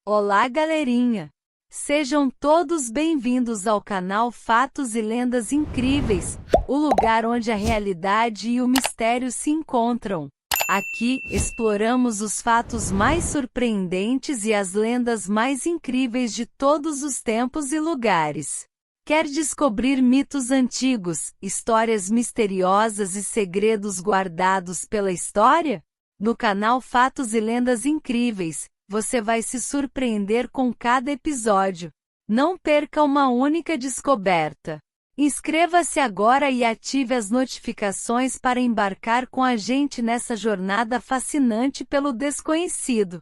Olá, galerinha! Sejam todos bem-vindos ao canal Fatos e Lendas Incríveis, o lugar onde a realidade e o mistério se encontram. Aqui, exploramos os fatos mais surpreendentes e as lendas mais incríveis de todos os tempos e lugares. Quer descobrir mitos antigos, histórias misteriosas e segredos guardados pela história? No canal Fatos e Lendas Incríveis, você vai se surpreender com cada episódio. Não perca uma única descoberta. Inscreva-se agora e ative as notificações para embarcar com a gente nessa jornada fascinante pelo desconhecido.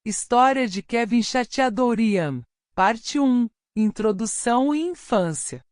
História de Kevin Chateaubriand, Parte 1. Introdução e Infância.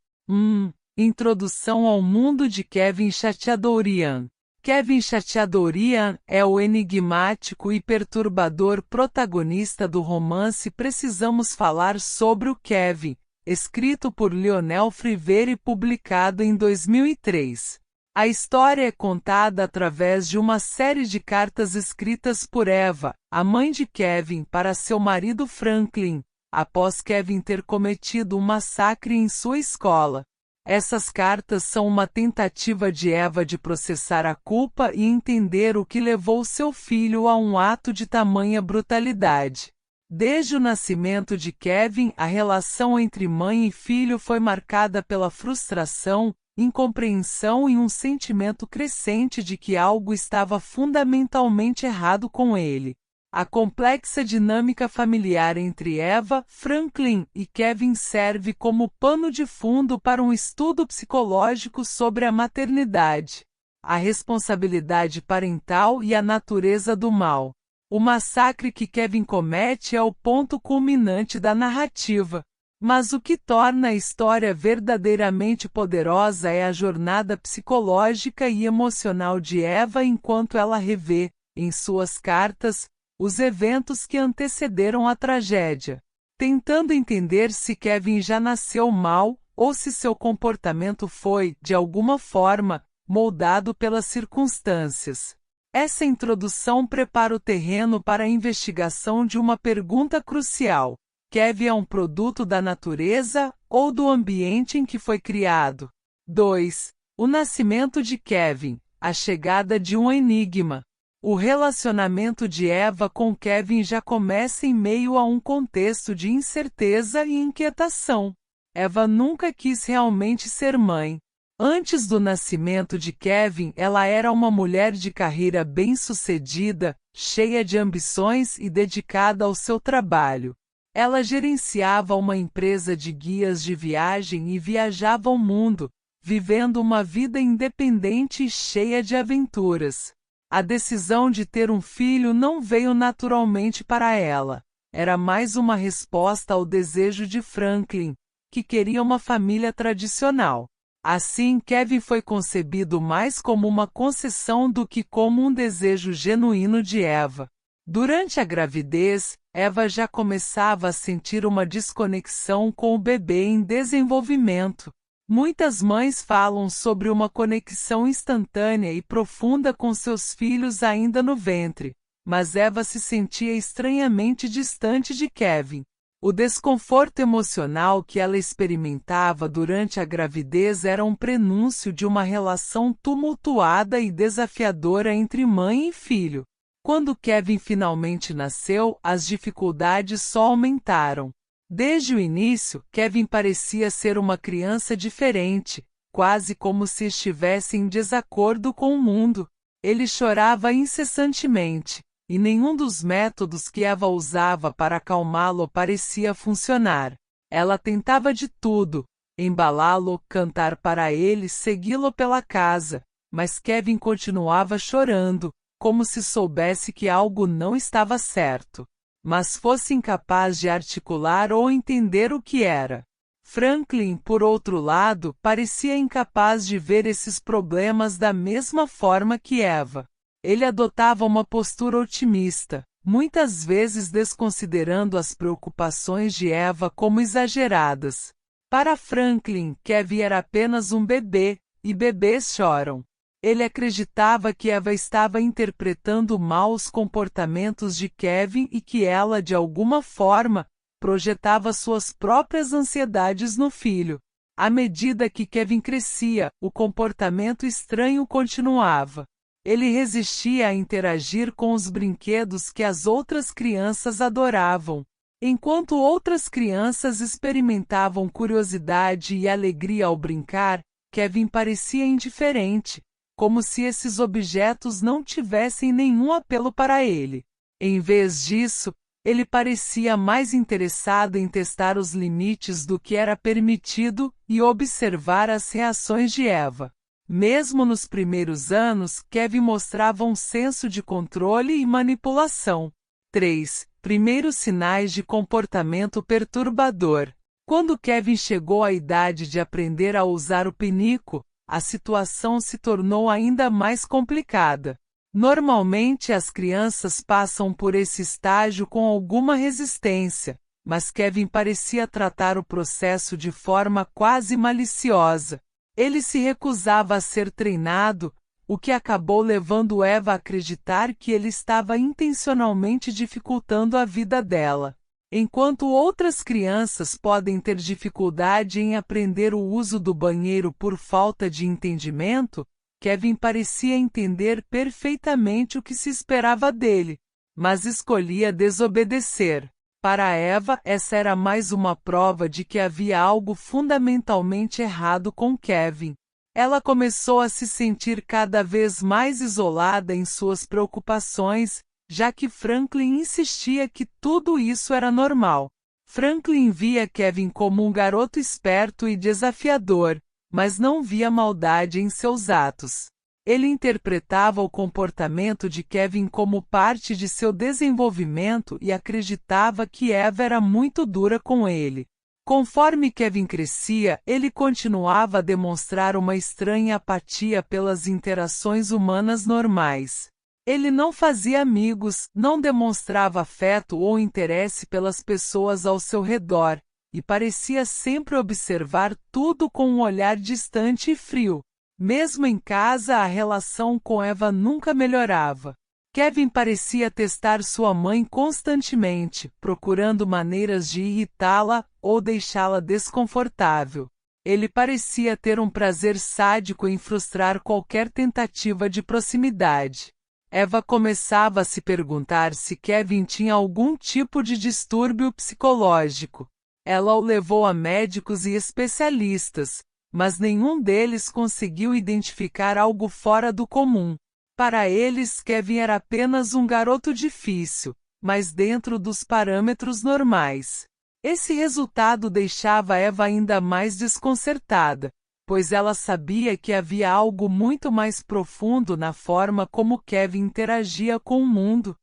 Introdução ao mundo de Kevin Chateaubriand. Kevin Chateaubriand é o enigmático e perturbador protagonista do romance Precisamos Falar sobre o Kevin, escrito por Lionel Frivere e publicado em 2003. A história é contada através de uma série de cartas escritas por Eva, a mãe de Kevin, para seu marido Franklin, após Kevin ter cometido um massacre em sua escola. Essas cartas são uma tentativa de Eva de processar a culpa e entender o que levou seu filho a um ato de tamanha brutalidade. Desde o nascimento de Kevin, a relação entre mãe e filho foi marcada pela frustração, incompreensão e um sentimento crescente de que algo estava fundamentalmente errado com ele. A complexa dinâmica familiar entre Eva, Franklin e Kevin serve como pano de fundo para um estudo psicológico sobre a maternidade, a responsabilidade parental e a natureza do mal. O massacre que Kevin comete é o ponto culminante da narrativa. Mas o que torna a história verdadeiramente poderosa é a jornada psicológica e emocional de Eva enquanto ela revê, em suas cartas, os eventos que antecederam a tragédia, tentando entender se Kevin já nasceu mal ou se seu comportamento foi, de alguma forma, moldado pelas circunstâncias. Essa introdução prepara o terreno para a investigação de uma pergunta crucial: Kevin é um produto da natureza ou do ambiente em que foi criado? 2. O nascimento de Kevin, a chegada de um enigma. O relacionamento de Eva com Kevin já começa em meio a um contexto de incerteza e inquietação. Eva nunca quis realmente ser mãe. Antes do nascimento de Kevin, ela era uma mulher de carreira bem-sucedida, cheia de ambições e dedicada ao seu trabalho. Ela gerenciava uma empresa de guias de viagem e viajava ao mundo, vivendo uma vida independente e cheia de aventuras. A decisão de ter um filho não veio naturalmente para ela. Era mais uma resposta ao desejo de Franklin, que queria uma família tradicional. Assim, Kevin foi concebido mais como uma concessão do que como um desejo genuíno de Eva. Durante a gravidez, Eva já começava a sentir uma desconexão com o bebê em desenvolvimento. Muitas mães falam sobre uma conexão instantânea e profunda com seus filhos ainda no ventre, mas Eva se sentia estranhamente distante de Kevin. O desconforto emocional que ela experimentava durante a gravidez era um prenúncio de uma relação tumultuada e desafiadora entre mãe e filho. Quando Kevin finalmente nasceu, as dificuldades só aumentaram. Desde o início, Kevin parecia ser uma criança diferente, quase como se estivesse em desacordo com o mundo. Ele chorava incessantemente, e nenhum dos métodos que Eva usava para acalmá-lo parecia funcionar. Ela tentava de tudo: embalá-lo, cantar para ele, segui-lo pela casa, mas Kevin continuava chorando, como se soubesse que algo não estava certo, mas fosse incapaz de articular ou entender o que era. Franklin, por outro lado, parecia incapaz de ver esses problemas da mesma forma que Eva. Ele adotava uma postura otimista, muitas vezes desconsiderando as preocupações de Eva como exageradas. Para Franklin, Kevin era apenas um bebê, e bebês choram. Ele acreditava que Eva estava interpretando mal os comportamentos de Kevin e que ela, de alguma forma, projetava suas próprias ansiedades no filho. À medida que Kevin crescia, o comportamento estranho continuava. Ele resistia a interagir com os brinquedos que as outras crianças adoravam. Enquanto outras crianças experimentavam curiosidade e alegria ao brincar, Kevin parecia indiferente, como se esses objetos não tivessem nenhum apelo para ele. Em vez disso, ele parecia mais interessado em testar os limites do que era permitido e observar as reações de Eva. Mesmo nos primeiros anos, Kevin mostrava um senso de controle e manipulação. 3. Primeiros sinais de comportamento perturbador. Quando Kevin chegou à idade de aprender a usar o pinico, a situação se tornou ainda mais complicada. Normalmente as crianças passam por esse estágio com alguma resistência, mas Kevin parecia tratar o processo de forma quase maliciosa. Ele se recusava a ser treinado, o que acabou levando Eva a acreditar que ele estava intencionalmente dificultando a vida dela. Enquanto outras crianças podem ter dificuldade em aprender o uso do banheiro por falta de entendimento, Kevin parecia entender perfeitamente o que se esperava dele, mas escolhia desobedecer. Para Eva, essa era mais uma prova de que havia algo fundamentalmente errado com Kevin. Ela começou a se sentir cada vez mais isolada em suas preocupações, já que Franklin insistia que tudo isso era normal. Franklin via Kevin como um garoto esperto e desafiador, mas não via maldade em seus atos. Ele interpretava o comportamento de Kevin como parte de seu desenvolvimento e acreditava que Eva era muito dura com ele. Conforme Kevin crescia, ele continuava a demonstrar uma estranha apatia pelas interações humanas normais. Ele não fazia amigos, não demonstrava afeto ou interesse pelas pessoas ao seu redor, e parecia sempre observar tudo com um olhar distante e frio. Mesmo em casa, a relação com Eva nunca melhorava. Kevin parecia testar sua mãe constantemente, procurando maneiras de irritá-la ou deixá-la desconfortável. Ele parecia ter um prazer sádico em frustrar qualquer tentativa de proximidade. Eva começava a se perguntar se Kevin tinha algum tipo de distúrbio psicológico. Ela o levou a médicos e especialistas, mas nenhum deles conseguiu identificar algo fora do comum. Para eles, Kevin era apenas um garoto difícil, mas dentro dos parâmetros normais. Esse resultado deixava Eva ainda mais desconcertada, pois ela sabia que havia algo muito mais profundo na forma como Kevin interagia com o mundo.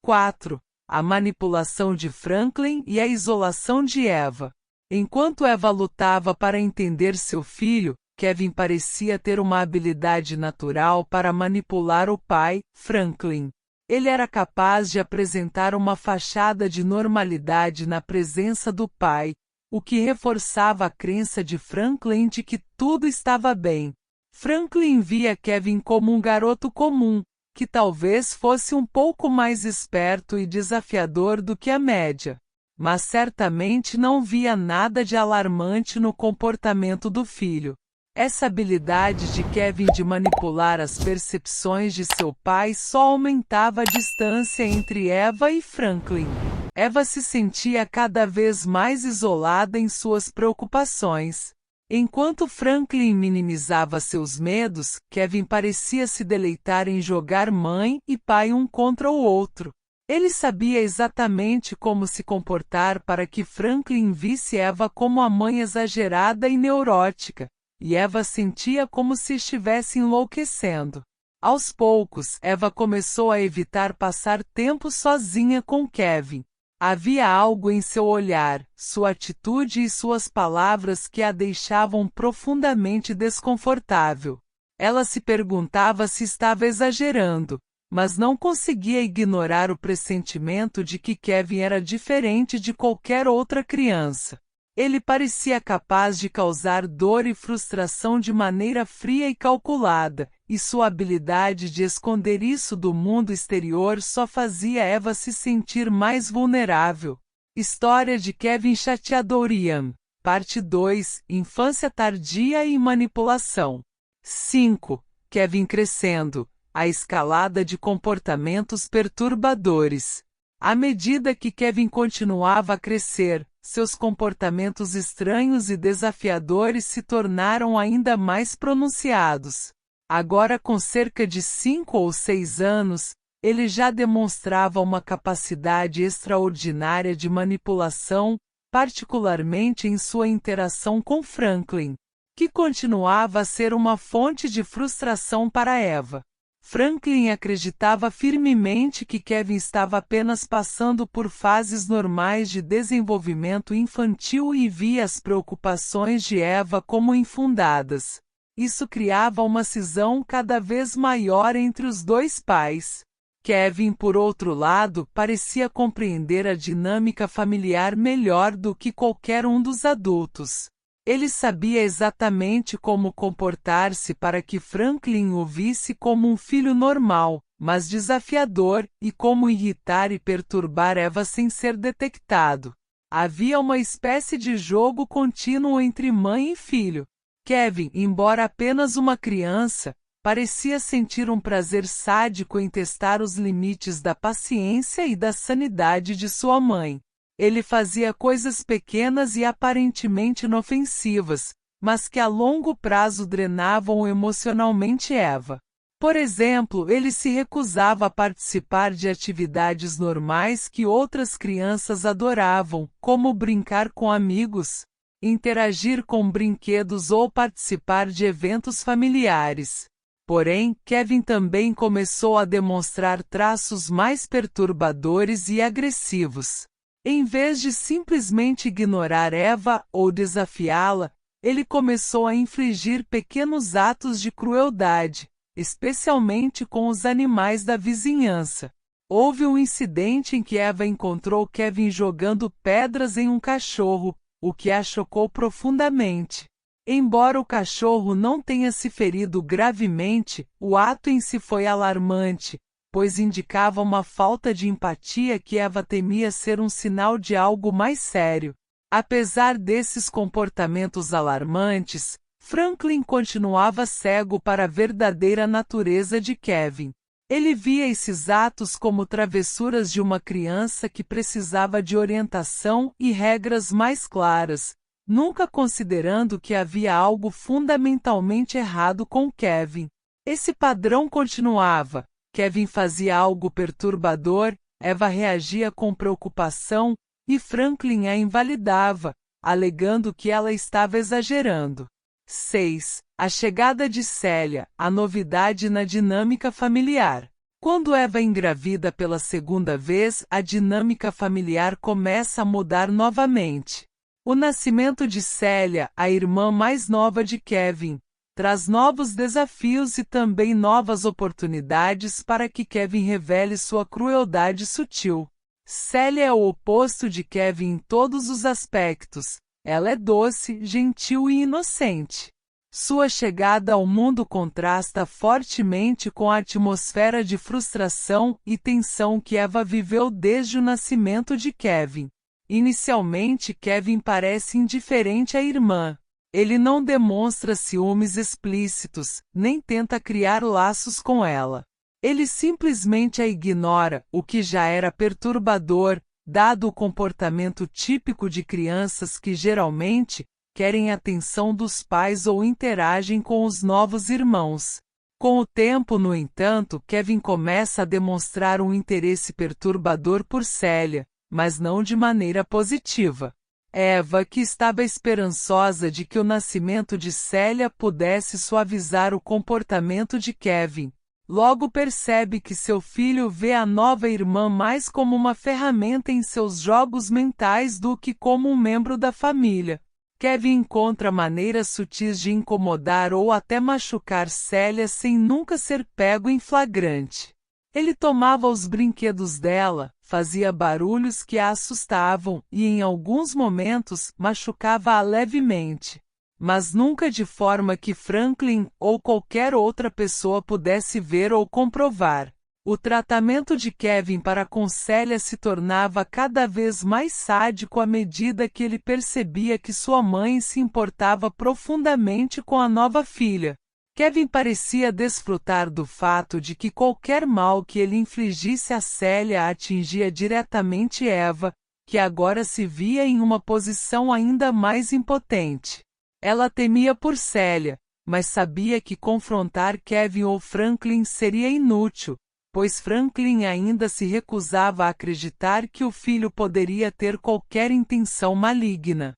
4. A manipulação de Franklin e a isolação de Eva. Enquanto Eva lutava para entender seu filho, Kevin parecia ter uma habilidade natural para manipular o pai, Franklin. Ele era capaz de apresentar uma fachada de normalidade na presença do pai, o que reforçava a crença de Franklin de que tudo estava bem. Franklin via Kevin como um garoto comum, que talvez fosse um pouco mais esperto e desafiador do que a média, mas certamente não via nada de alarmante no comportamento do filho. Essa habilidade de Kevin de manipular as percepções de seu pai só aumentava a distância entre Eva e Franklin. Eva se sentia cada vez mais isolada em suas preocupações. Enquanto Franklin minimizava seus medos, Kevin parecia se deleitar em jogar mãe e pai um contra o outro. Ele sabia exatamente como se comportar para que Franklin visse Eva como a mãe exagerada e neurótica, e Eva sentia como se estivesse enlouquecendo. Aos poucos, Eva começou a evitar passar tempo sozinha com Kevin. Havia algo em seu olhar, sua atitude e suas palavras que a deixavam profundamente desconfortável. Ela se perguntava se estava exagerando, mas não conseguia ignorar o pressentimento de que Kevin era diferente de qualquer outra criança. Ele parecia capaz de causar dor e frustração de maneira fria e calculada, e sua habilidade de esconder isso do mundo exterior só fazia Eva se sentir mais vulnerável. História de Kevin Chateadourian, Parte 2, Infância tardia e manipulação. 5. Kevin crescendo, a escalada de comportamentos perturbadores. À medida que Kevin continuava a crescer, seus comportamentos estranhos e desafiadores se tornaram ainda mais pronunciados. Agora, com cerca de 5 ou 6 anos, ele já demonstrava uma capacidade extraordinária de manipulação, particularmente em sua interação com Franklin, que continuava a ser uma fonte de frustração para Eva. Franklin acreditava firmemente que Kevin estava apenas passando por fases normais de desenvolvimento infantil e via as preocupações de Eva como infundadas. Isso criava uma cisão cada vez maior entre os dois pais. Kevin, por outro lado, parecia compreender a dinâmica familiar melhor do que qualquer um dos adultos. Ele sabia exatamente como comportar-se para que Franklin o visse como um filho normal, mas desafiador, e como irritar e perturbar Eva sem ser detectado. Havia uma espécie de jogo contínuo entre mãe e filho. Kevin, embora apenas uma criança, parecia sentir um prazer sádico em testar os limites da paciência e da sanidade de sua mãe. Ele fazia coisas pequenas e aparentemente inofensivas, mas que a longo prazo drenavam emocionalmente Eva. Por exemplo, ele se recusava a participar de atividades normais que outras crianças adoravam, como brincar com amigos, interagir com brinquedos ou participar de eventos familiares. Porém, Kevin também começou a demonstrar traços mais perturbadores e agressivos. Em vez de simplesmente ignorar Eva ou desafiá-la, ele começou a infligir pequenos atos de crueldade, especialmente com os animais da vizinhança. Houve um incidente em que Eva encontrou Kevin jogando pedras em um cachorro, o que a chocou profundamente. Embora o cachorro não tenha se ferido gravemente, o ato em si foi alarmante, pois indicava uma falta de empatia que Eva temia ser um sinal de algo mais sério. Apesar desses comportamentos alarmantes, Franklin continuava cego para a verdadeira natureza de Kevin. Ele via esses atos como travessuras de uma criança que precisava de orientação e regras mais claras, nunca considerando que havia algo fundamentalmente errado com Kevin. Esse padrão continuava. Kevin fazia algo perturbador, Eva reagia com preocupação, e Franklin a invalidava, alegando que ela estava exagerando. 6. A chegada de Célia, a novidade na dinâmica familiar. Quando Eva engravida pela segunda vez, a dinâmica familiar começa a mudar novamente. O nascimento de Célia, a irmã mais nova de Kevin, traz novos desafios e também novas oportunidades para que Kevin revele sua crueldade sutil. Célia é o oposto de Kevin em todos os aspectos. Ela é doce, gentil e inocente. Sua chegada ao mundo contrasta fortemente com a atmosfera de frustração e tensão que Eva viveu desde o nascimento de Kevin. Inicialmente, Kevin parece indiferente à irmã. Ele não demonstra ciúmes explícitos, nem tenta criar laços com ela. Ele simplesmente a ignora, o que já era perturbador, dado o comportamento típico de crianças que geralmente querem a atenção dos pais ou interagem com os novos irmãos. Com o tempo, no entanto, Kevin começa a demonstrar um interesse perturbador por Célia, mas não de maneira positiva. Eva, que estava esperançosa de que o nascimento de Célia pudesse suavizar o comportamento de Kevin, logo percebe que seu filho vê a nova irmã mais como uma ferramenta em seus jogos mentais do que como um membro da família. Kevin encontra maneiras sutis de incomodar ou até machucar Célia sem nunca ser pego em flagrante. Ele tomava os brinquedos dela, fazia barulhos que a assustavam e, em alguns momentos, machucava-a levemente. Mas nunca de forma que Franklin ou qualquer outra pessoa pudesse ver ou comprovar. O tratamento de Kevin para com Célia se tornava cada vez mais sádico à medida que ele percebia que sua mãe se importava profundamente com a nova filha. Kevin parecia desfrutar do fato de que qualquer mal que ele infligisse a Célia atingia diretamente Eva, que agora se via em uma posição ainda mais impotente. Ela temia por Célia, mas sabia que confrontar Kevin ou Franklin seria inútil, pois Franklin ainda se recusava a acreditar que o filho poderia ter qualquer intenção maligna.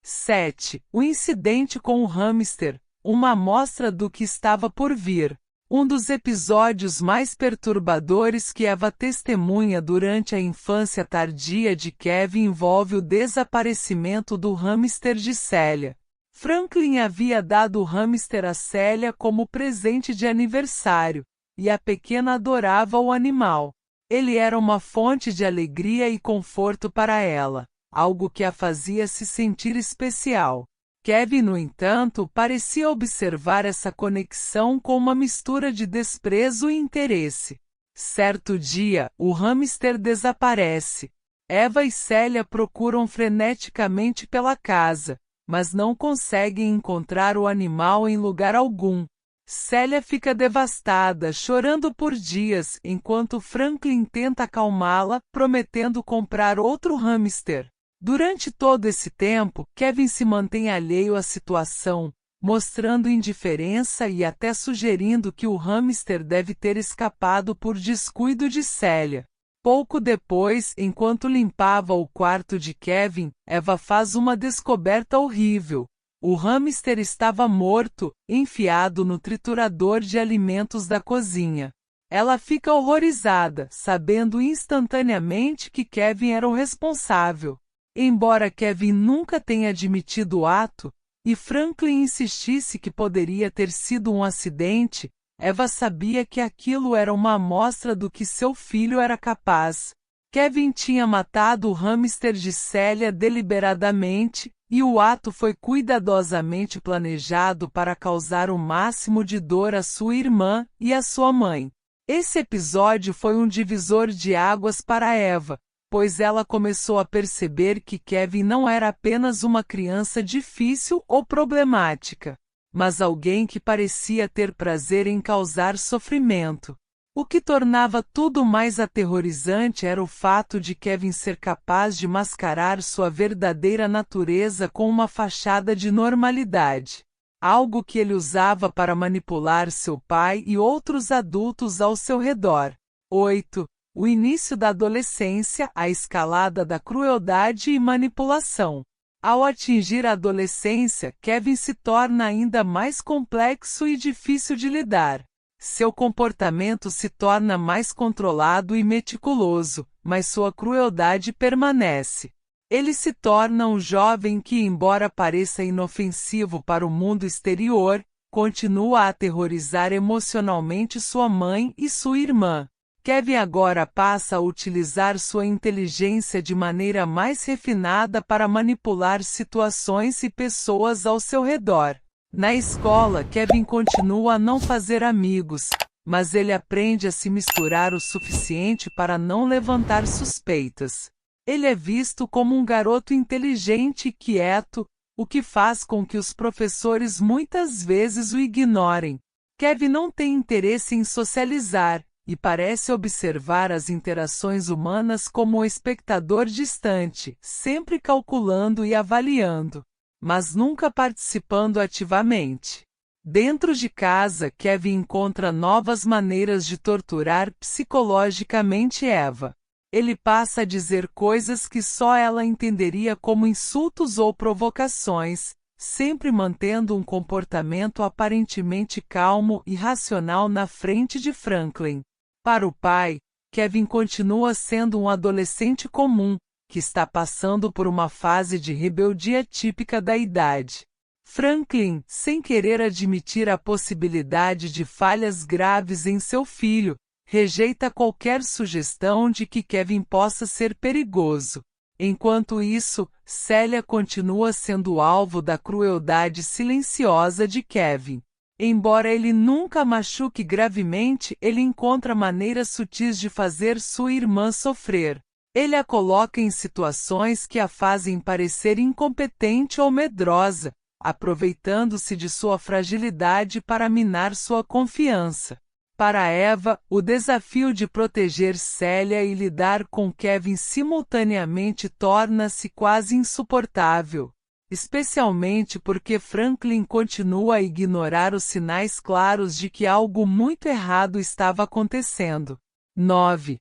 7. O incidente com o hamster, uma amostra do que estava por vir. Um dos episódios mais perturbadores que Eva testemunha durante a infância tardia de Kevin envolve o desaparecimento do hamster de Célia. Franklin havia dado o hamster a Célia como presente de aniversário, e a pequena adorava o animal. Ele era uma fonte de alegria e conforto para ela, algo que a fazia se sentir especial. Kevin, no entanto, parecia observar essa conexão com uma mistura de desprezo e interesse. Certo dia, o hamster desaparece. Eva e Célia procuram freneticamente pela casa, mas não conseguem encontrar o animal em lugar algum. Célia fica devastada, chorando por dias, enquanto Franklin tenta acalmá-la, prometendo comprar outro hamster. Durante todo esse tempo, Kevin se mantém alheio à situação, mostrando indiferença e até sugerindo que o hamster deve ter escapado por descuido de Célia. Pouco depois, enquanto limpava o quarto de Kevin, Eva faz uma descoberta horrível. O hamster estava morto, enfiado no triturador de alimentos da cozinha. Ela fica horrorizada, sabendo instantaneamente que Kevin era o responsável. Embora Kevin nunca tenha admitido o ato, e Franklin insistisse que poderia ter sido um acidente, Eva sabia que aquilo era uma amostra do que seu filho era capaz. Kevin tinha matado o hamster de Célia deliberadamente, e o ato foi cuidadosamente planejado para causar o máximo de dor à sua irmã e à sua mãe. Esse episódio foi um divisor de águas para Eva, pois ela começou a perceber que Kevin não era apenas uma criança difícil ou problemática, mas alguém que parecia ter prazer em causar sofrimento. O que tornava tudo mais aterrorizante era o fato de Kevin ser capaz de mascarar sua verdadeira natureza com uma fachada de normalidade, algo que ele usava para manipular seu pai e outros adultos ao seu redor. 8. O início da adolescência, a escalada da crueldade e manipulação. Ao atingir a adolescência, Kevin se torna ainda mais complexo e difícil de lidar. Seu comportamento se torna mais controlado e meticuloso, mas sua crueldade permanece. Ele se torna um jovem que, embora pareça inofensivo para o mundo exterior, continua a aterrorizar emocionalmente sua mãe e sua irmã. Kevin agora passa a utilizar sua inteligência de maneira mais refinada para manipular situações e pessoas ao seu redor. Na escola, Kevin continua a não fazer amigos, mas ele aprende a se misturar o suficiente para não levantar suspeitas. Ele é visto como um garoto inteligente e quieto, o que faz com que os professores muitas vezes o ignorem. Kevin não tem interesse em socializar, e parece observar as interações humanas como um espectador distante, sempre calculando e avaliando, mas nunca participando ativamente. Dentro de casa, Kevin encontra novas maneiras de torturar psicologicamente Eva. Ele passa a dizer coisas que só ela entenderia como insultos ou provocações, sempre mantendo um comportamento aparentemente calmo e racional na frente de Franklin. Para o pai, Kevin continua sendo um adolescente comum, que está passando por uma fase de rebeldia típica da idade. Franklin, sem querer admitir a possibilidade de falhas graves em seu filho, rejeita qualquer sugestão de que Kevin possa ser perigoso. Enquanto isso, Célia continua sendo alvo da crueldade silenciosa de Kevin. Embora ele nunca machuque gravemente, ele encontra maneiras sutis de fazer sua irmã sofrer. Ele a coloca em situações que a fazem parecer incompetente ou medrosa, aproveitando-se de sua fragilidade para minar sua confiança. Para Eva, o desafio de proteger Célia e lidar com Kevin simultaneamente torna-se quase insuportável, especialmente porque Franklin continua a ignorar os sinais claros de que algo muito errado estava acontecendo. 9.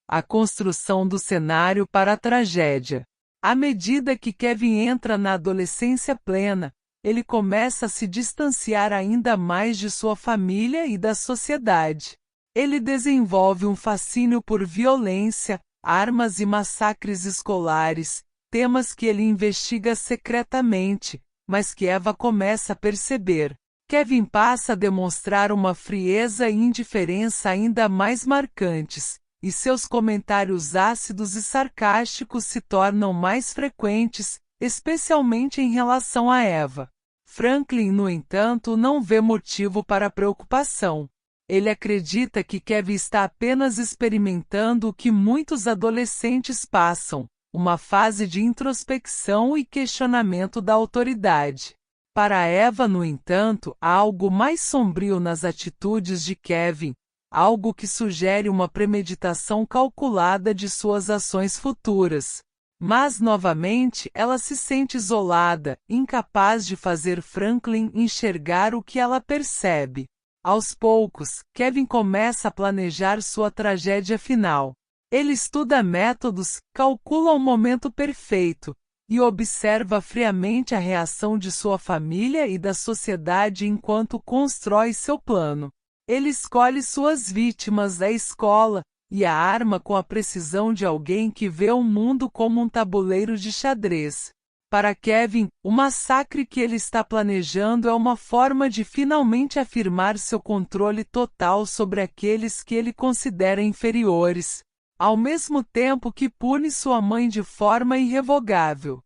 A construção do cenário para a tragédia. À medida que Kevin entra na adolescência plena, ele começa a se distanciar ainda mais de sua família e da sociedade. Ele desenvolve um fascínio por violência, armas e massacres escolares, temas que ele investiga secretamente, mas que Eva começa a perceber. Kevin passa a demonstrar uma frieza e indiferença ainda mais marcantes, e seus comentários ácidos e sarcásticos se tornam mais frequentes, especialmente em relação a Eva. Franklin, no entanto, não vê motivo para preocupação. Ele acredita que Kevin está apenas experimentando o que muitos adolescentes passam, uma fase de introspecção e questionamento da autoridade. Para Eva, no entanto, há algo mais sombrio nas atitudes de Kevin, algo que sugere uma premeditação calculada de suas ações futuras. Mas, novamente, ela se sente isolada, incapaz de fazer Franklin enxergar o que ela percebe. Aos poucos, Kevin começa a planejar sua tragédia final. Ele estuda métodos, calcula o momento perfeito, e observa friamente a reação de sua família e da sociedade enquanto constrói seu plano. Ele escolhe suas vítimas, a escola, e a arma com a precisão de alguém que vê o mundo como um tabuleiro de xadrez. Para Kevin, o massacre que ele está planejando é uma forma de finalmente afirmar seu controle total sobre aqueles que ele considera inferiores, ao mesmo tempo que pune sua mãe de forma irrevogável.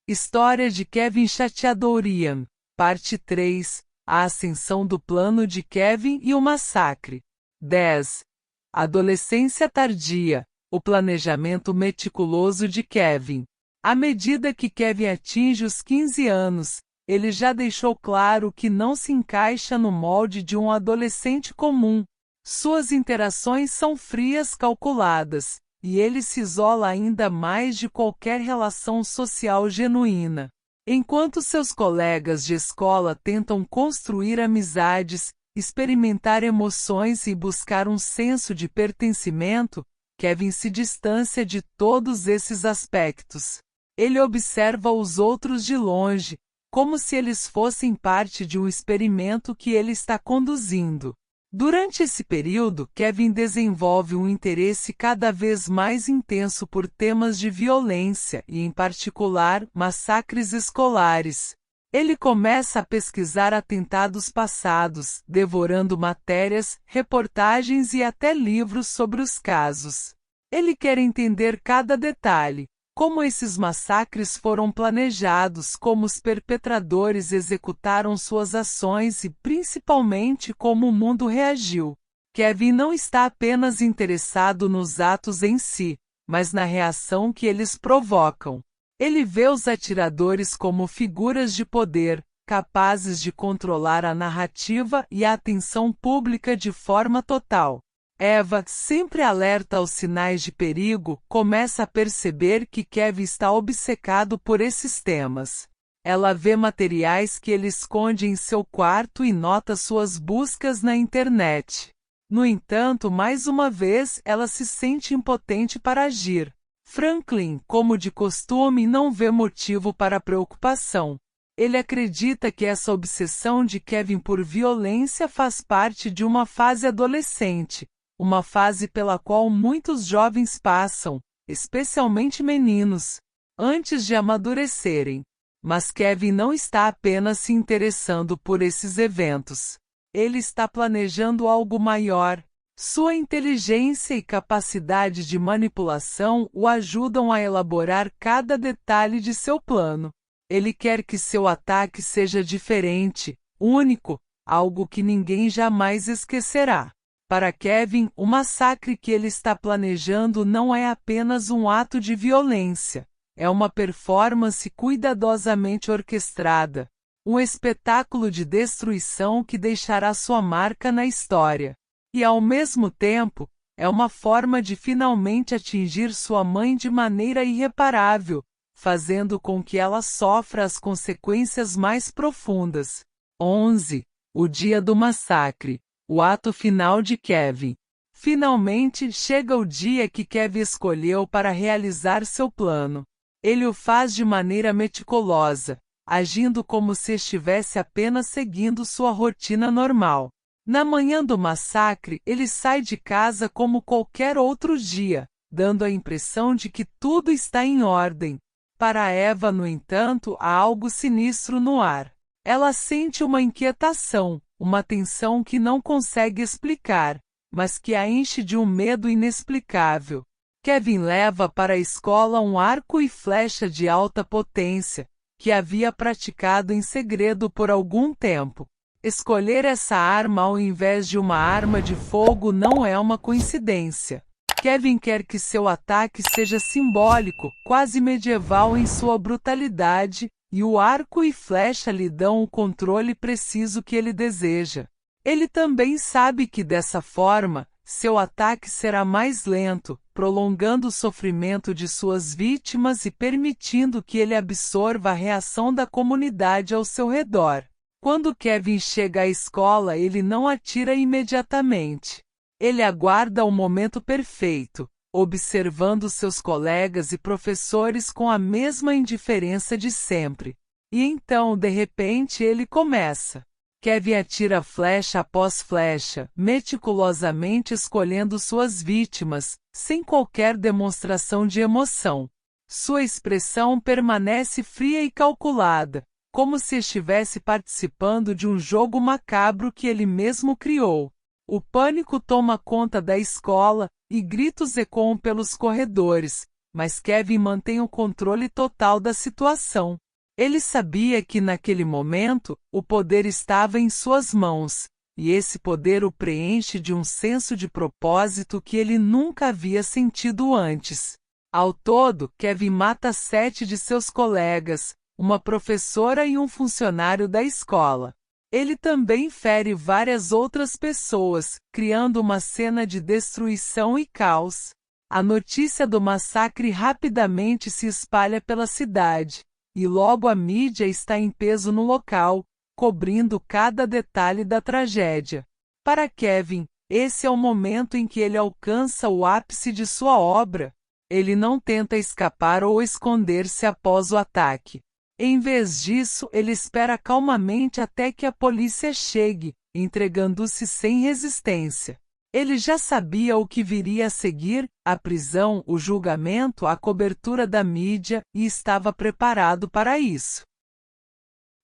História de Kevin Chateadourian, Parte 3. A ascensão do plano de Kevin e o massacre. 10. Adolescência tardia. O planejamento meticuloso de Kevin. À medida que Kevin atinge os 15 anos, ele já deixou claro que não se encaixa no molde de um adolescente comum. Suas interações são frias, calculadas, e ele se isola ainda mais de qualquer relação social genuína. Enquanto seus colegas de escola tentam construir amizades, experimentar emoções e buscar um senso de pertencimento, Kevin se distancia de todos esses aspectos. Ele observa os outros de longe, como se eles fossem parte de um experimento que ele está conduzindo. Durante esse período, Kevin desenvolve um interesse cada vez mais intenso por temas de violência e, em particular, massacres escolares. Ele começa a pesquisar atentados passados, devorando matérias, reportagens e até livros sobre os casos. Ele quer entender cada detalhe, como esses massacres foram planejados, como os perpetradores executaram suas ações e, principalmente, como o mundo reagiu. Kevin não está apenas interessado nos atos em si, mas na reação que eles provocam. Ele vê os atiradores como figuras de poder, capazes de controlar a narrativa e a atenção pública de forma total. Eva, sempre alerta aos sinais de perigo, começa a perceber que Kevin está obcecado por esses temas. Ela vê materiais que ele esconde em seu quarto e nota suas buscas na internet. No entanto, mais uma vez, ela se sente impotente para agir. Franklin, como de costume, não vê motivo para preocupação. Ele acredita que essa obsessão de Kevin por violência faz parte de uma fase adolescente, uma fase pela qual muitos jovens passam, especialmente meninos, antes de amadurecerem. Mas Kevin não está apenas se interessando por esses eventos. Ele está planejando algo maior. Sua inteligência e capacidade de manipulação o ajudam a elaborar cada detalhe de seu plano. Ele quer que seu ataque seja diferente, único, algo que ninguém jamais esquecerá. Para Kevin, o massacre que ele está planejando não é apenas um ato de violência. É uma performance cuidadosamente orquestrada. Um espetáculo de destruição que deixará sua marca na história. E, ao mesmo tempo, é uma forma de finalmente atingir sua mãe de maneira irreparável, fazendo com que ela sofra as consequências mais profundas. 11. O dia do massacre. O ato final de Kevin. Finalmente chega o dia que Kevin escolheu para realizar seu plano. Ele o faz de maneira meticulosa, agindo como se estivesse apenas seguindo sua rotina normal. Na manhã do massacre, ele sai de casa como qualquer outro dia, dando a impressão de que tudo está em ordem. Para Eva, no entanto, há algo sinistro no ar. Ela sente uma inquietação, uma tensão que não consegue explicar, mas que a enche de um medo inexplicável. Kevin leva para a escola um arco e flecha de alta potência, que havia praticado em segredo por algum tempo. Escolher essa arma ao invés de uma arma de fogo não é uma coincidência. Kevin quer que seu ataque seja simbólico, quase medieval em sua brutalidade, e o arco e flecha lhe dão o controle preciso que ele deseja. Ele também sabe que dessa forma, seu ataque será mais lento, prolongando o sofrimento de suas vítimas e permitindo que ele absorva a reação da comunidade ao seu redor. Quando Kevin chega à escola, ele não atira imediatamente. Ele aguarda o momento perfeito, observando seus colegas e professores com a mesma indiferença de sempre. E então, de repente, ele começa. Kevin atira flecha após flecha, meticulosamente escolhendo suas vítimas, sem qualquer demonstração de emoção. Sua expressão permanece fria e calculada, como se estivesse participando de um jogo macabro que ele mesmo criou. O pânico toma conta da escola, e gritos ecoam pelos corredores, mas Kevin mantém o controle total da situação. Ele sabia que naquele momento, o poder estava em suas mãos, e esse poder o preenche de um senso de propósito que ele nunca havia sentido antes. Ao todo, Kevin mata 7 de seus colegas, uma professora e um funcionário da escola. Ele também fere várias outras pessoas, criando uma cena de destruição e caos. A notícia do massacre rapidamente se espalha pela cidade, e logo a mídia está em peso no local, cobrindo cada detalhe da tragédia. Para Kevin, esse é o momento em que ele alcança o ápice de sua obra. Ele não tenta escapar ou esconder-se após o ataque. Em vez disso, ele espera calmamente até que a polícia chegue, entregando-se sem resistência. Ele já sabia o que viria a seguir, a prisão, o julgamento, a cobertura da mídia, e estava preparado para isso.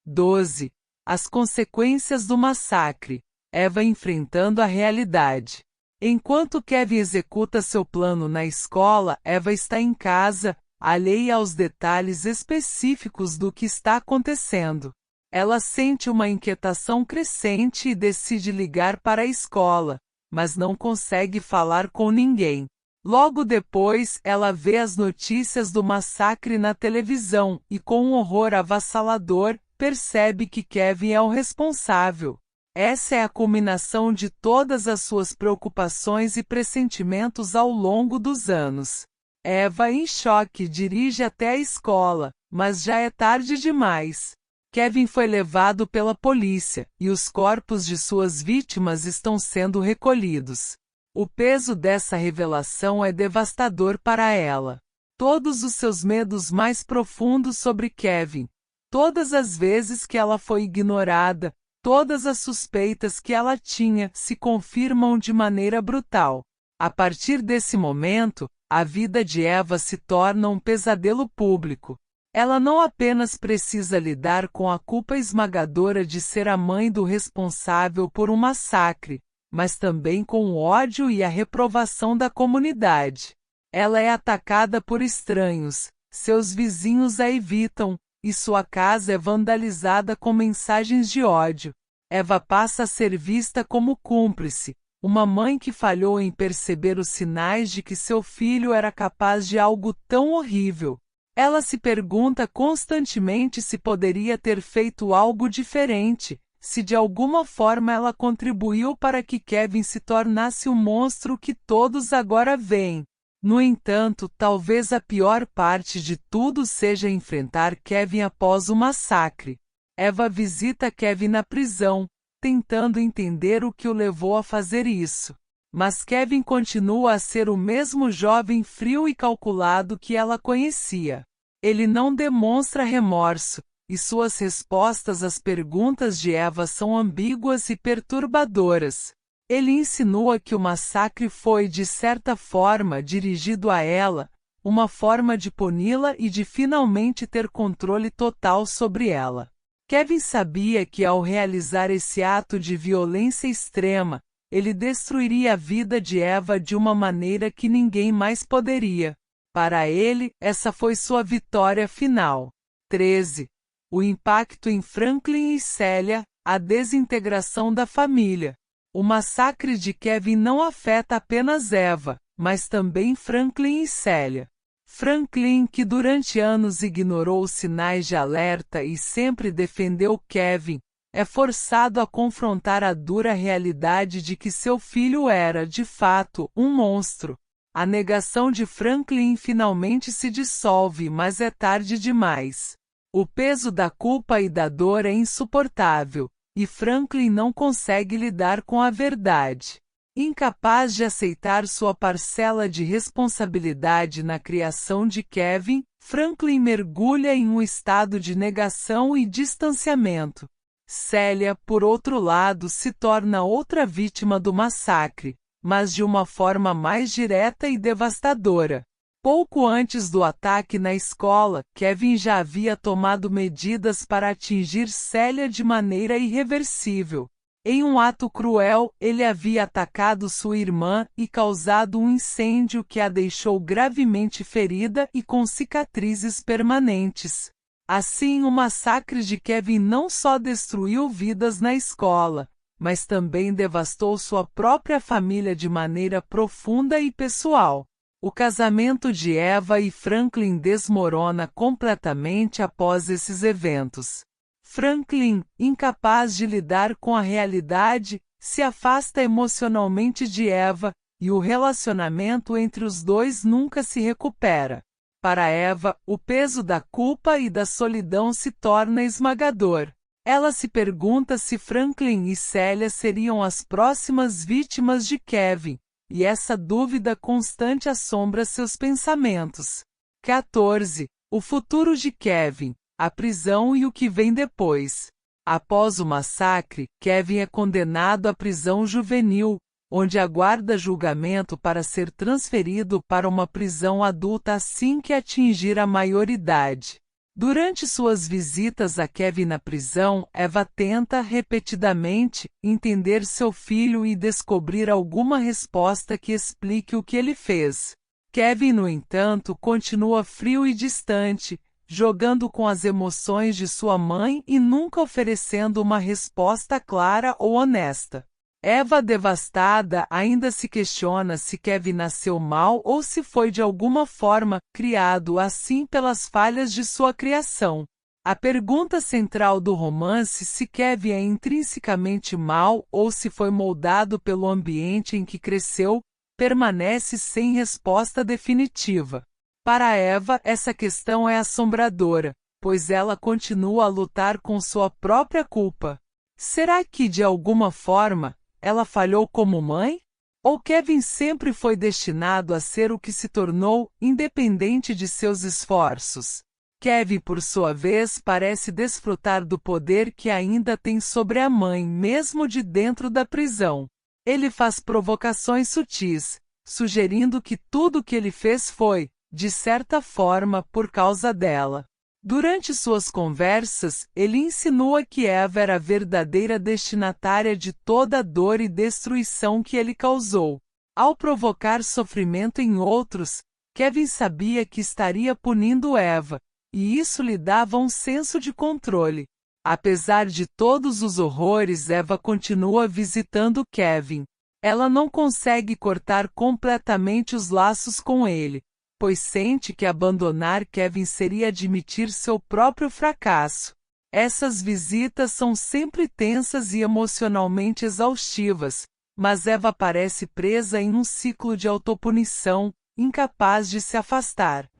12. As consequências do massacre. Eva enfrentando a realidade. Enquanto Kevin executa seu plano na escola, Eva está em casa, alheia aos detalhes específicos do que está acontecendo. Ela sente uma inquietação crescente e decide ligar para a escola, mas não consegue falar com ninguém. Logo depois, ela vê as notícias do massacre na televisão e, com um horror avassalador, percebe que Kevin é o responsável. Essa é a culminação de todas as suas preocupações e pressentimentos ao longo dos anos. Eva, em choque, dirige até a escola, mas já é tarde demais. Kevin foi levado pela polícia, e os corpos de suas vítimas estão sendo recolhidos. O peso dessa revelação é devastador para ela. Todos os seus medos mais profundos sobre Kevin, todas as vezes que ela foi ignorada, todas as suspeitas que ela tinha se confirmam de maneira brutal. A partir desse momento, a vida de Eva se torna um pesadelo público. Ela não apenas precisa lidar com a culpa esmagadora de ser a mãe do responsável por um massacre, mas também com o ódio e a reprovação da comunidade. Ela é atacada por estranhos, seus vizinhos a evitam, e sua casa é vandalizada com mensagens de ódio. Eva passa a ser vista como cúmplice, uma mãe que falhou em perceber os sinais de que seu filho era capaz de algo tão horrível. Ela se pergunta constantemente se poderia ter feito algo diferente, se de alguma forma ela contribuiu para que Kevin se tornasse o monstro que todos agora veem. No entanto, talvez a pior parte de tudo seja enfrentar Kevin após o massacre. Eva visita Kevin na prisão, tentando entender o que o levou a fazer isso. Mas Kevin continua a ser o mesmo jovem frio e calculado que ela conhecia. Ele não demonstra remorso, e suas respostas às perguntas de Eva são ambíguas e perturbadoras. Ele insinua que o massacre foi, de certa forma, dirigido a ela, uma forma de puni-la e de finalmente ter controle total sobre ela. Kevin sabia que ao realizar esse ato de violência extrema, ele destruiria a vida de Eva de uma maneira que ninguém mais poderia. Para ele, essa foi sua vitória final. 13. O impacto em Franklin e Celia, a desintegração da família. O massacre de Kevin não afeta apenas Eva, mas também Franklin e Celia. Franklin, que durante anos ignorou os sinais de alerta e sempre defendeu Kevin, é forçado a confrontar a dura realidade de que seu filho era, de fato, um monstro. A negação de Franklin finalmente se dissolve, mas é tarde demais. O peso da culpa e da dor é insuportável, e Franklin não consegue lidar com a verdade. Incapaz de aceitar sua parcela de responsabilidade na criação de Kevin, Franklin mergulha em um estado de negação e distanciamento. Celia, por outro lado, se torna outra vítima do massacre, mas de uma forma mais direta e devastadora. Pouco antes do ataque na escola, Kevin já havia tomado medidas para atingir Celia de maneira irreversível. Em um ato cruel, ele havia atacado sua irmã e causado um incêndio que a deixou gravemente ferida e com cicatrizes permanentes. Assim, o massacre de Kevin não só destruiu vidas na escola, mas também devastou sua própria família de maneira profunda e pessoal. O casamento de Eva e Franklin desmorona completamente após esses eventos. Franklin, incapaz de lidar com a realidade, se afasta emocionalmente de Eva, e o relacionamento entre os dois nunca se recupera. Para Eva, o peso da culpa e da solidão se torna esmagador. Ela se pergunta se Franklin e Celia seriam as próximas vítimas de Kevin, e essa dúvida constante assombra seus pensamentos. 14. O futuro de Kevin, a prisão e o que vem depois. Após o massacre, Kevin é condenado à prisão juvenil, onde aguarda julgamento para ser transferido para uma prisão adulta assim que atingir a maioridade. Durante suas visitas a Kevin na prisão, Eva tenta, repetidamente, entender seu filho e descobrir alguma resposta que explique o que ele fez. Kevin, no entanto, continua frio e distante, jogando com as emoções de sua mãe e nunca oferecendo uma resposta clara ou honesta. Eva, devastada, ainda se questiona se Kevin nasceu mal ou se foi de alguma forma criado assim pelas falhas de sua criação. A pergunta central do romance, se Kevin é intrinsecamente mau ou se foi moldado pelo ambiente em que cresceu, permanece sem resposta definitiva. Para Eva, essa questão é assombradora, pois ela continua a lutar com sua própria culpa. Será que, de alguma forma, ela falhou como mãe? Ou Kevin sempre foi destinado a ser o que se tornou, independente de seus esforços? Kevin, por sua vez, parece desfrutar do poder que ainda tem sobre a mãe, mesmo de dentro da prisão. Ele faz provocações sutis, sugerindo que tudo o que ele fez foi, de certa forma, por causa dela. Durante suas conversas, ele insinua que Eva era a verdadeira destinatária de toda a dor e destruição que ele causou. Ao provocar sofrimento em outros, Kevin sabia que estaria punindo Eva, e isso lhe dava um senso de controle. Apesar de todos os horrores, Eva continua visitando Kevin. Ela não consegue cortar completamente os laços com ele, pois sente que abandonar Kevin seria admitir seu próprio fracasso. Essas visitas são sempre tensas e emocionalmente exaustivas, mas Eva parece presa em um ciclo de autopunição, incapaz de se afastar.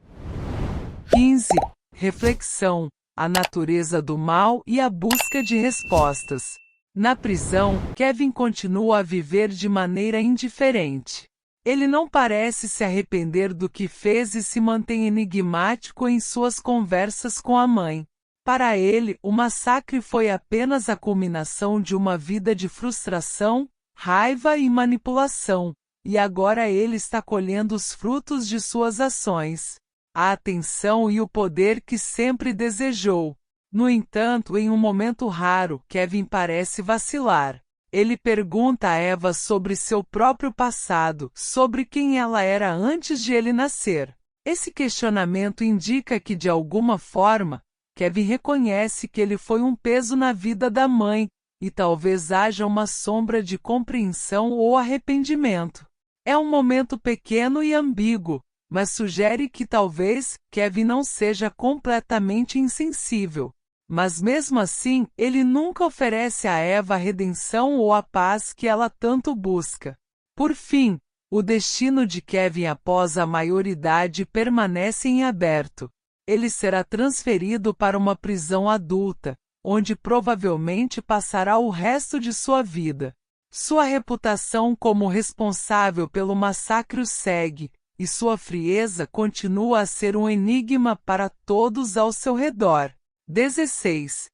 15. Reflexão: a natureza do mal e a busca de respostas. Na prisão, Kevin continua a viver de maneira indiferente. Ele não parece se arrepender do que fez e se mantém enigmático em suas conversas com a mãe. Para ele, o massacre foi apenas a culminação de uma vida de frustração, raiva e manipulação, e agora ele está colhendo os frutos de suas ações, a atenção e o poder que sempre desejou. No entanto, em um momento raro, Kevin parece vacilar. Ele pergunta a Eva sobre seu próprio passado, sobre quem ela era antes de ele nascer. Esse questionamento indica que, de alguma forma, Kevin reconhece que ele foi um peso na vida da mãe, e talvez haja uma sombra de compreensão ou arrependimento. É um momento pequeno e ambíguo, mas sugere que talvez Kevin não seja completamente insensível. Mas mesmo assim, ele nunca oferece a Eva a redenção ou a paz que ela tanto busca. Por fim, o destino de Kevin após a maioridade permanece em aberto. Ele será transferido para uma prisão adulta, onde provavelmente passará o resto de sua vida. Sua reputação como responsável pelo massacre o segue, e sua frieza continua a ser um enigma para todos ao seu redor. 16.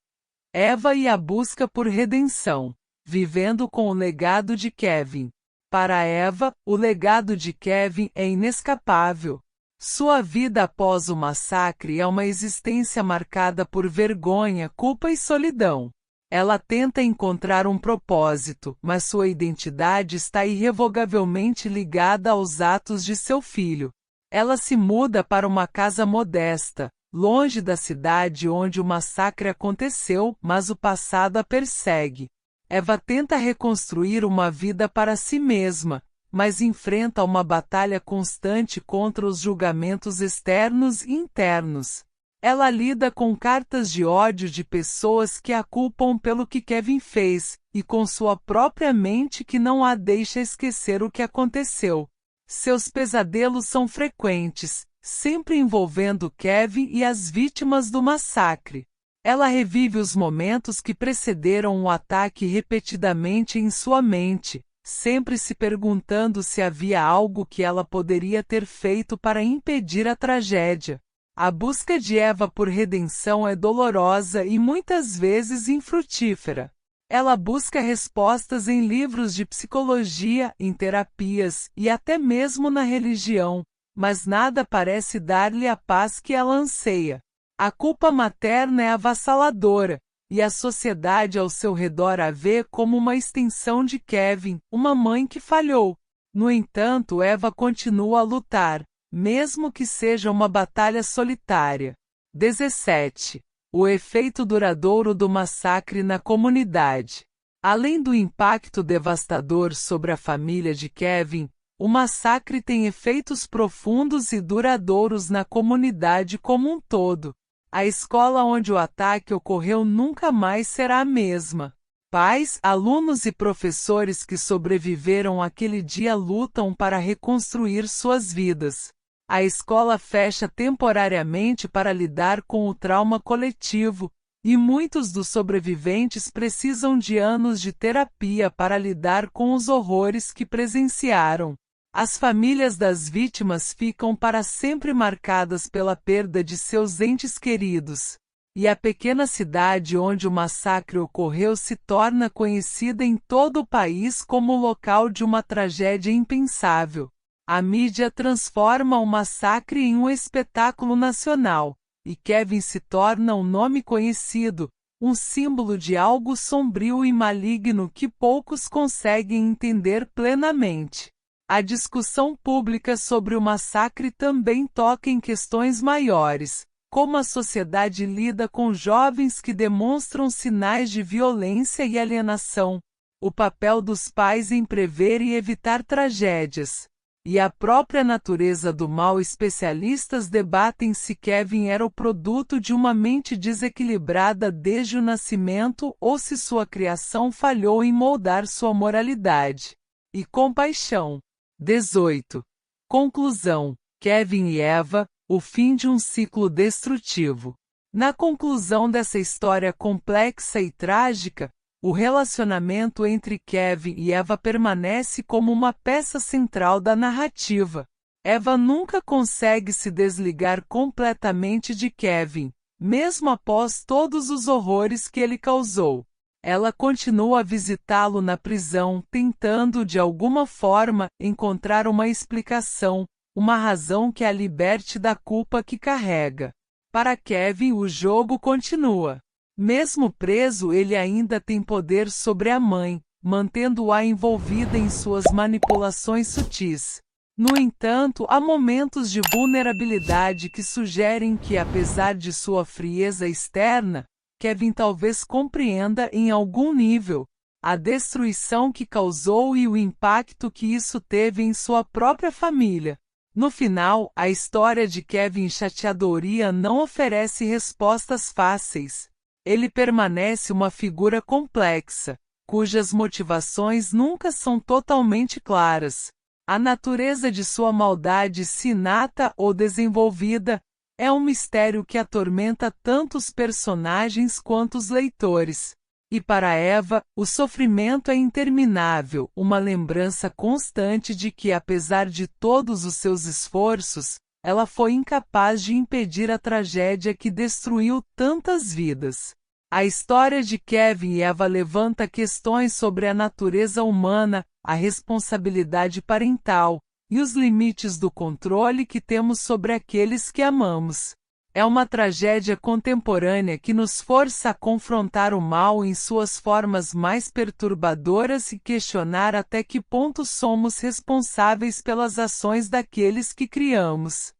Eva e a busca por redenção. Vivendo com o legado de Kevin. Para Eva, o legado de Kevin é inescapável. Sua vida após o massacre é uma existência marcada por vergonha, culpa e solidão. Ela tenta encontrar um propósito, mas sua identidade está irrevogavelmente ligada aos atos de seu filho. Ela se muda para uma casa modesta, longe da cidade onde o massacre aconteceu, mas o passado a persegue. Eva tenta reconstruir uma vida para si mesma, mas enfrenta uma batalha constante contra os julgamentos externos e internos. Ela lida com cartas de ódio de pessoas que a culpam pelo que Kevin fez, e com sua própria mente que não a deixa esquecer o que aconteceu. Seus pesadelos são frequentes, sempre envolvendo Kevin e as vítimas do massacre. Ela revive os momentos que precederam o ataque repetidamente em sua mente, sempre se perguntando se havia algo que ela poderia ter feito para impedir a tragédia. A busca de Eva por redenção é dolorosa e muitas vezes infrutífera. Ela busca respostas em livros de psicologia, em terapias e até mesmo na religião, mas nada parece dar-lhe a paz que ela anseia. A culpa materna é avassaladora, e a sociedade ao seu redor a vê como uma extensão de Kevin, uma mãe que falhou. No entanto, Eva continua a lutar, mesmo que seja uma batalha solitária. 17. O efeito duradouro do massacre na comunidade. Além do impacto devastador sobre a família de Kevin, o massacre tem efeitos profundos e duradouros na comunidade como um todo. A escola onde o ataque ocorreu nunca mais será a mesma. Pais, alunos e professores que sobreviveram àquele dia lutam para reconstruir suas vidas. A escola fecha temporariamente para lidar com o trauma coletivo, e muitos dos sobreviventes precisam de anos de terapia para lidar com os horrores que presenciaram. As famílias das vítimas ficam para sempre marcadas pela perda de seus entes queridos. E a pequena cidade onde o massacre ocorreu se torna conhecida em todo o país como o local de uma tragédia impensável. A mídia transforma o massacre em um espetáculo nacional, e Kevin se torna um nome conhecido, um símbolo de algo sombrio e maligno que poucos conseguem entender plenamente. A discussão pública sobre o massacre também toca em questões maiores, como a sociedade lida com jovens que demonstram sinais de violência e alienação, o papel dos pais em prever e evitar tragédias, e a própria natureza do mal. Especialistas debatem se Kevin era o produto de uma mente desequilibrada desde o nascimento ou se sua criação falhou em moldar sua moralidade e compaixão. 18. Conclusão: Kevin e Eva, o fim de um ciclo destrutivo. Na conclusão dessa história complexa e trágica, o relacionamento entre Kevin e Eva permanece como uma peça central da narrativa. Eva nunca consegue se desligar completamente de Kevin, mesmo após todos os horrores que ele causou. Ela continua a visitá-lo na prisão, tentando de alguma forma encontrar uma explicação, uma razão que a liberte da culpa que carrega. Para Kevin, o jogo continua. Mesmo preso, ele ainda tem poder sobre a mãe, mantendo-a envolvida em suas manipulações sutis. No entanto, há momentos de vulnerabilidade que sugerem que, apesar de sua frieza externa, Kevin talvez compreenda em algum nível a destruição que causou e o impacto que isso teve em sua própria família. No final, a história de Kevin Chateaubriand não oferece respostas fáceis. Ele permanece uma figura complexa, cujas motivações nunca são totalmente claras. A natureza de sua maldade, se inata ou desenvolvida, é um mistério que atormenta tanto os personagens quanto os leitores. E para Eva, o sofrimento é interminável, uma lembrança constante de que, apesar de todos os seus esforços, ela foi incapaz de impedir a tragédia que destruiu tantas vidas. A história de Kevin e Eva levanta questões sobre a natureza humana, a responsabilidade parental e os limites do controle que temos sobre aqueles que amamos. É uma tragédia contemporânea que nos força a confrontar o mal em suas formas mais perturbadoras e questionar até que ponto somos responsáveis pelas ações daqueles que criamos.